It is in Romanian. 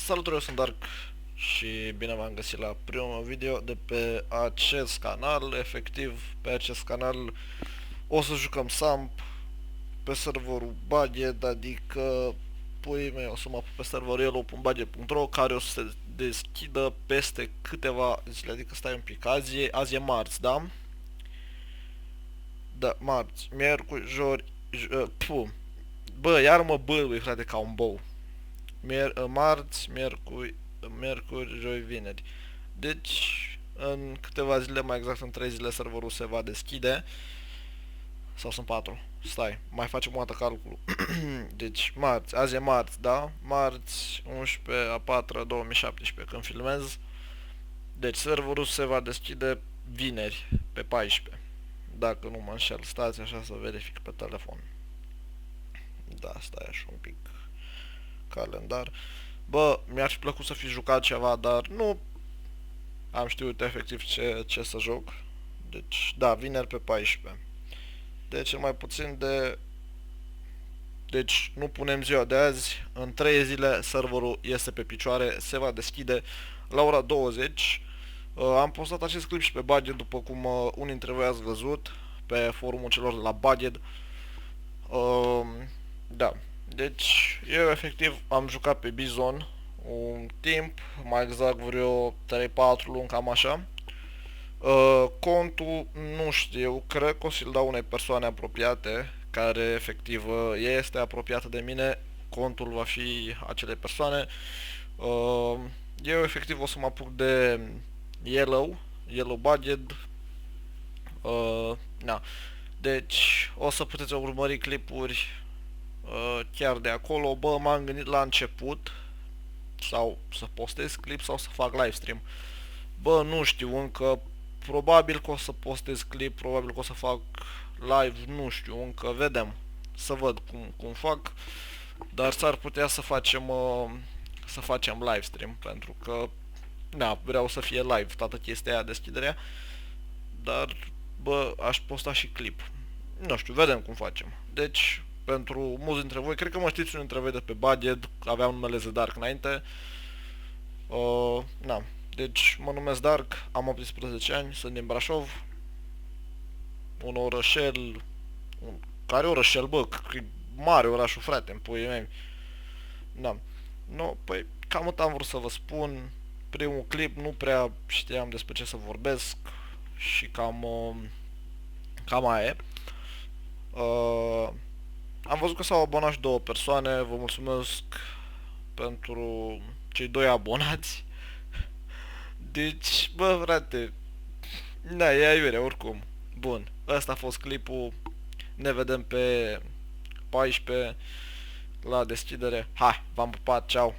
Salutare, eu sunt Dark și bine v-am găsit la primul video de pe acest canal. Efectiv, pe acest canal o să jucăm Samp pe serverul Budget, adică puii mei, o să mă apuc pe serverul yellow.budget.ro, care o să se deschidă peste câteva zile, adică stai un pic, azi e marți, da? Da, marți, miercuri, joi, bă, iar mă bâlbâi, frate, ca un bou. Marți, miercuri, joi, vineri. Deci, în câteva zile, mai exact în 3 zile, serverul se va deschide. Sau sunt 4. Stai, mai facem o dată calculul. Deci, marți, azi e marți, da? Marți, 11 a 4 2017, când filmez. Deci, serverul se va deschide vineri, pe 14. Dacă nu mă înșel, stați așa să verific pe telefon. Da, stai așa un pic. Calendar. Bă, mi-ar fi plăcut să fi jucat ceva, dar nu am știut efectiv ce să joc. Deci, da, vineri pe 14. Deci, cel mai puțin de... Deci, nu punem ziua de azi. În 3 zile serverul este pe picioare. Se va deschide la ora 20. Am postat acest clip și pe Budget, după cum unii dintre voi ați văzut, pe forumul celor de la Budget. Da. Deci, eu efectiv am jucat pe Bizon un timp, mai exact vreo 3-4 luni, cam așa. Contul, nu știu, cred că o să-l dau unei persoane apropiate, care efectiv este apropiată de mine, contul va fi acelei persoane. Eu efectiv o să mă apuc de Yellow Budget. Na. Deci o să puteți urmări clipuri chiar de acolo. Bă, m-am gândit la început sau să postez clip sau să fac livestream. Bă, nu știu încă, probabil că o să postez clip, probabil că o să fac live, nu știu, încă vedem. Să văd cum fac, dar s-ar putea să facem livestream, pentru că na, vreau să fie live toată chestia aia, deschiderea, dar bă, aș posta și clip. Nu știu, vedem cum facem. Deci, pentru mulți dintre voi, cred că mă știți unul dintre voi de pe Budget, aveam numele The Dark înainte. Na, deci mă numesc Dark, am 18 ani, sunt din Brașov, un orășel, care orășel, bă, că e mare orașul, frate, în puii mei. Da, no, păi cam atât am vrut să vă spun. Primul clip nu prea știam despre ce să vorbesc și cam aia e. Am văzut că s-au abonat și 2 persoane, vă mulțumesc pentru cei 2 abonați. Deci, bă, frate, da, e aiurea, oricum. Bun, ăsta a fost clipul. Ne vedem pe 14 la deschidere. Hai, v-am pupat, ceau!